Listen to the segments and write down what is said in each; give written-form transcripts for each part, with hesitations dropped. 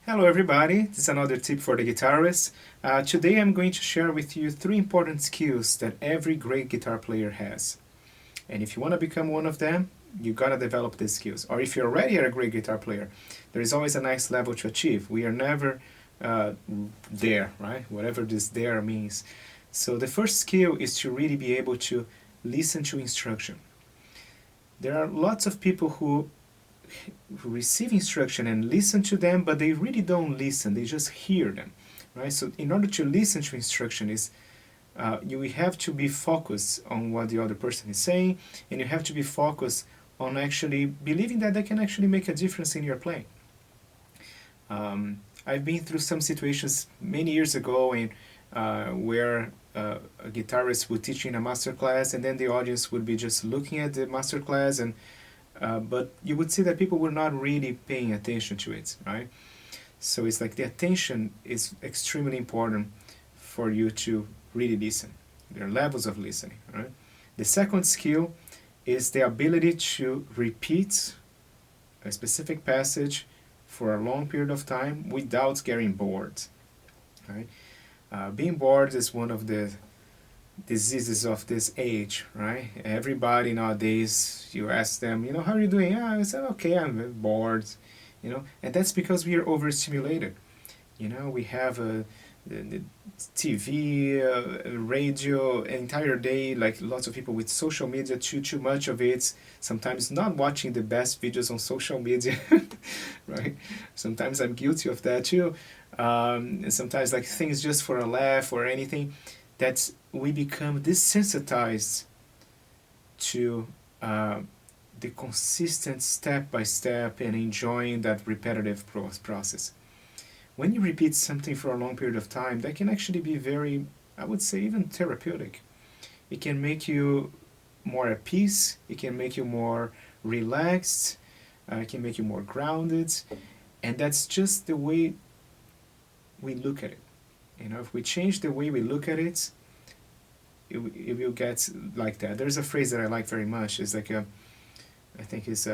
Hello everybody, this is another tip for the guitarist. Today I'm going to share with you three important skills that every great guitar player has. And if you want to become one of them, you gotta develop these skills. Or if you're already a great guitar player, there is always a nice level to achieve. We are never there, right? Whatever this there means. So the first skill is to really be able to listen to instruction. There are lots of people who receive instruction and listen to them, but they really don't listen. They just hear them, right? So in order to listen to instruction is you have to be focused on what the other person is saying, and you have to be focused on actually believing that they can actually make a difference in your playing. I've been through some situations many years ago where a guitarist would teach in a master class, and then the audience would be just looking at the master class, and but you would see that people were not really paying attention to it, right? So it's like the attention is extremely important for you to really listen. There are levels of listening, right? The second skill is the ability to repeat a specific passage for a long period of time without getting bored, right? Being bored is one of the diseases of this age, right? Everybody nowadays, you ask them, how are you doing? I said, okay, I'm bored, and that's because we are overstimulated. We have the TV, radio, an entire day, like lots of people with social media, too much of it, sometimes not watching the best videos on social media, right? Sometimes I'm guilty of that too. And sometimes like things just for a laugh or anything, that we become desensitized to the consistent step by step and enjoying that repetitive process. When you repeat something for a long period of time, that can actually be very, I would say, even therapeutic. It can make you more at peace, it can make you more relaxed, it can make you more grounded, and that's just the way we look at it. If we change the way we look at it, it will get like that. There's a phrase that I like very much. It's like I think is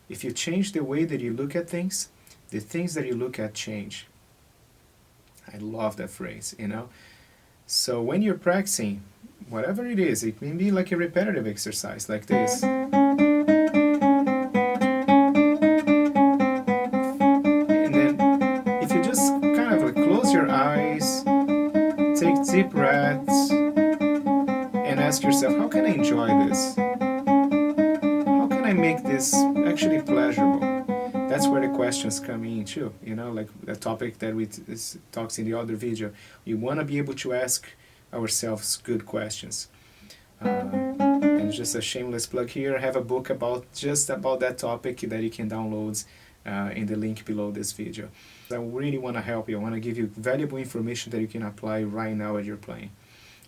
if you change the way that you look at things, the things that you look at change. I love that phrase. So when you're practicing, whatever it is, it can be like a repetitive exercise like this. And then if you just kind of like close your eyes, take deep breaths, and ask yourself, how can I enjoy this? How can I make this actually pleasurable? That's where the questions come in too, like the topic that we talks in the other video. We want to be able to ask ourselves good questions. And just a shameless plug here, I have a book just about that topic that you can download in the link below this video. I really want to help you. I want to give you valuable information that you can apply right now as you're playing.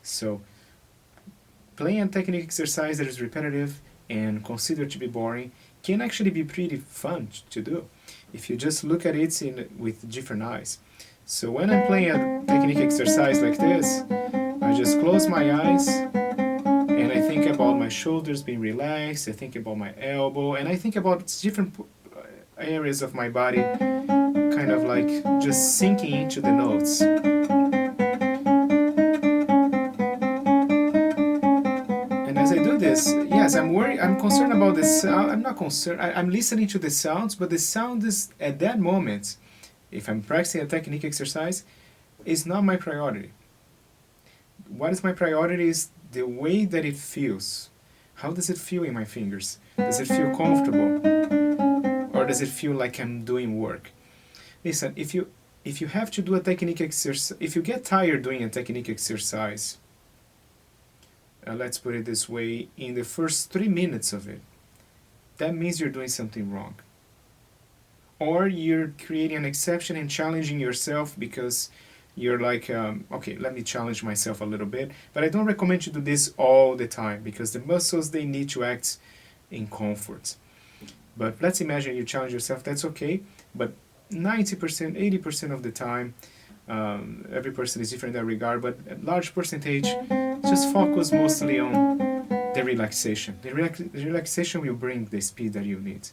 So playing a technique exercise that is repetitive and considered to be boring can actually be pretty fun to do if you just look at it with different eyes. So when I'm playing a technique exercise like this, I just close my eyes and I think about my shoulders being relaxed, I think about my elbow, and I think about different areas of my body kind of like just sinking into the notes. As I do this, yes, I'm concerned about this. I'm not concerned. I'm listening to the sounds, but the sound is at that moment, if I'm practicing a technique exercise, is not my priority. What is my priority is the way that it feels. How does it feel in my fingers? Does it feel comfortable? Or does it feel like I'm doing work? Listen, if you have to do a technique exercise, if you get tired doing a technique exercise, let's put it this way, in the first 3 minutes of it, that means you're doing something wrong. Or you're creating an exception and challenging yourself because you're like, okay, let me challenge myself a little bit. But I don't recommend you do this all the time because the muscles, they need to act in comfort. But let's imagine you challenge yourself, that's okay. But 90%, 80% of the time, every person is different in that regard, but a large percentage just focus mostly on the relaxation. The relaxation will bring the speed that you need.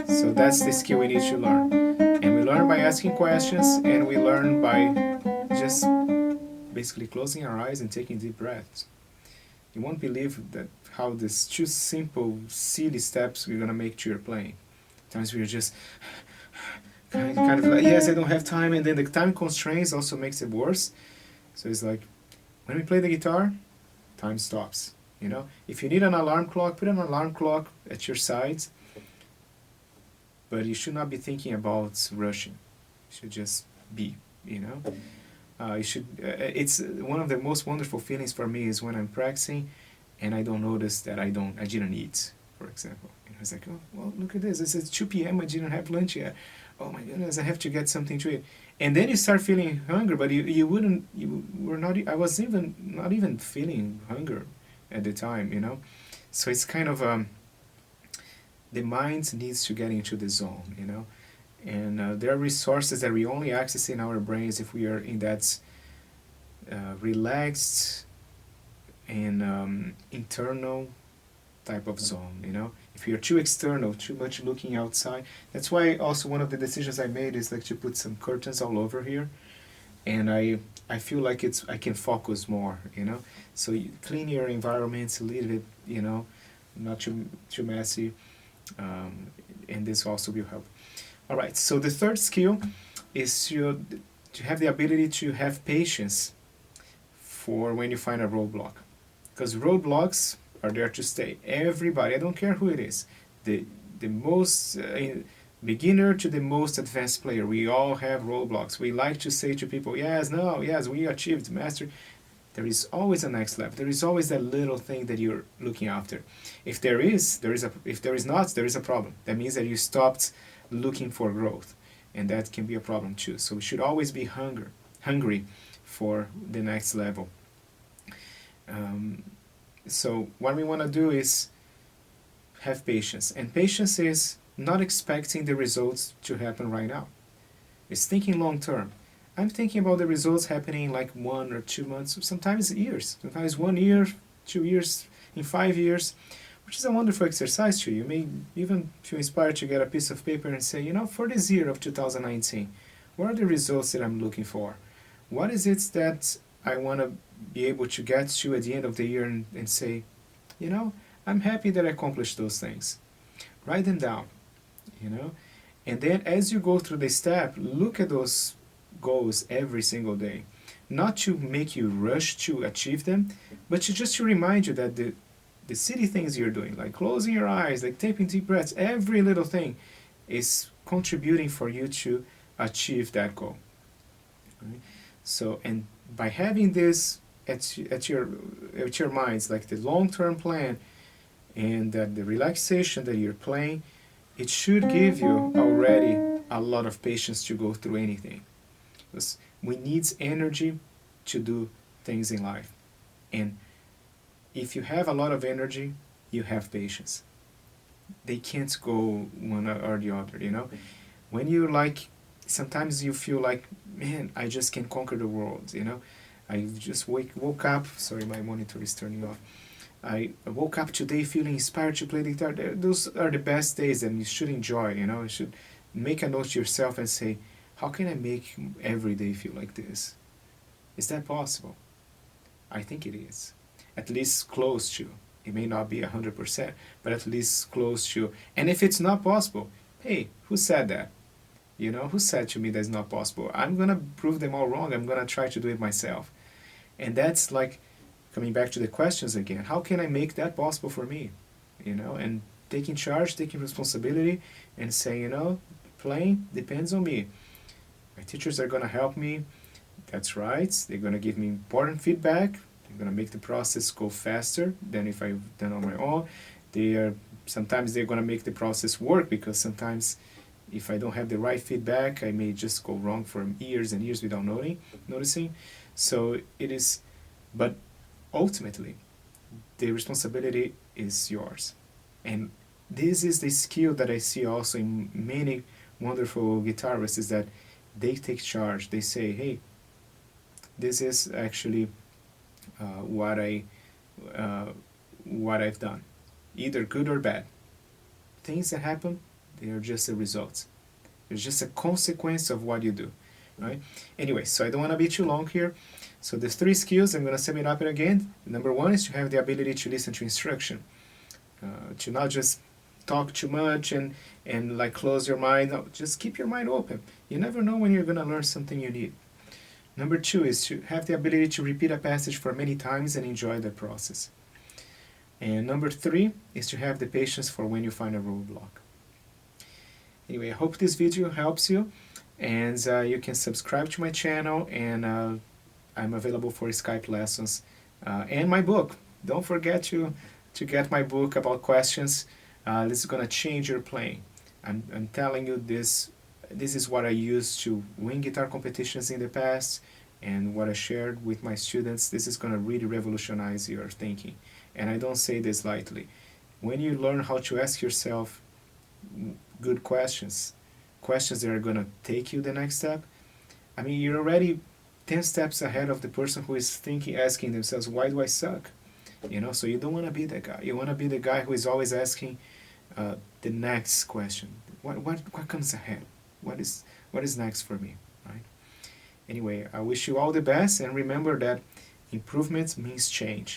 So that's the skill we need to learn. And we learn by asking questions, and we learn by just basically closing our eyes and taking deep breaths. You won't believe that how these two simple, silly steps we're gonna make to your playing. Times we're just kind of like, yes, I don't have time, and then the time constraints also makes it worse. So it's like, when we play the guitar, time stops. You know, if you need an alarm clock, put an alarm clock at your sides. But you should not be thinking about rushing. You should just be. You know, you should. It's one of the most wonderful feelings for me is when I'm practicing, and I don't notice that I didn't eat, for example. You know, it's like, oh well, look at this. It's 2 p.m. I didn't have lunch yet. Oh my goodness, I have to get something to eat. And then you start feeling hunger, but you were not. I was even not even feeling hunger at the time. You know, so it's kind of the mind needs to get into the zone. You know, and there are resources that we only access in our brains if we are in that relaxed and internal type of zone. You know, if you're too external, too much looking outside. That's why also one of the decisions I made is like to put some curtains all over here, and I feel like I can focus more. You know, so you clean your environments a little bit. You know, not too messy, and this also will help. All right. So the third skill is to have the ability to have patience for when you find a roadblock, because roadblocks are there to stay. Everybody, I don't care who it is, the most beginner to the most advanced player, we all have roadblocks. We like to say to people, yes, no, yes, we achieved mastery. There is always a next level. There is always that little thing that you're looking after. If there is, there is a. If there is not, there is a problem. That means that you stopped looking for growth, and that can be a problem too. So we should always be hungry for the next level. So what we want to do is have patience, and patience is not expecting the results to happen right now. It's thinking long term. I'm thinking about the results happening in like 1 or 2 months, sometimes years, sometimes 1 year, 2 years, in 5 years, which is a wonderful exercise too. You may even feel inspired to get a piece of paper and say, you know, for this year of 2019, what are the results that I'm looking for? What is it that I want to be able to get to at the end of the year and say, you know, I'm happy that I accomplished those things. Write them down, you know, and then as you go through the step, look at those goals every single day. Not to make you rush to achieve them, but just to remind you that the silly things you're doing, like closing your eyes, like taking deep breaths, every little thing is contributing for you to achieve that goal. Right? So, and by having this at your minds, like the long-term plan and the relaxation that you're playing, it should give you already a lot of patience to go through anything. Because we need energy to do things in life. And if you have a lot of energy, you have patience. They can't go one or the other, you know? When you like, sometimes you feel like, man, I just can conquer the world, you know? I just woke up, sorry, my monitor is turning off. I woke up today feeling inspired to play the guitar. Those are the best days and you should enjoy, you know? You should make a note to yourself and say, how can I make every day feel like this? Is that possible? I think it is. At least close to. It may not be 100%, but at least close to. And if it's not possible, hey, who said that? You know, who said to me that's not possible? I'm going to prove them all wrong. I'm going to try to do it myself. And that's like, coming back to the questions again, how can I make that possible for me? You know, and taking charge, taking responsibility, and saying, you know, playing depends on me. My teachers are going to help me. That's right. They're going to give me important feedback. They're going to make the process go faster than if I've done on my own. Sometimes they're going to make the process work, because sometimes if I don't have the right feedback, I may just go wrong for years and years without noticing. So it is, but ultimately, the responsibility is yours. And this is the skill that I see also in many wonderful guitarists, is that they take charge. They say, hey, this is actually what I've done, either good or bad. Things that happen, they are just the results. It's just a consequence of what you do, right? Anyway, so I don't want to be too long here. So there's 3 skills. I'm going to sum it up again. Number 1 is to have the ability to listen to instruction, to not just talk too much and like close your mind. No, just keep your mind open. You never know when you're going to learn something you need. Number 2 is to have the ability to repeat a passage for many times and enjoy the process. And number 3 is to have the patience for when you find a roadblock. Anyway, I hope this video helps you, and you can subscribe to my channel, and I'm available for Skype lessons and my book. Don't forget to get my book about questions. This is gonna change your playing. I'm telling you this. This is what I used to win guitar competitions in the past, and what I shared with my students. This is gonna really revolutionize your thinking, and I don't say this lightly. When you learn how to ask yourself good questions, questions that are gonna take you the next step, I mean, you're already 10 steps ahead of the person who is asking themselves, why do I suck? So you don't want to be that guy. You want to be the guy who is always asking the next question. What comes ahead? What is next for me, right? Anyway, I wish you all the best, and remember that improvement means change.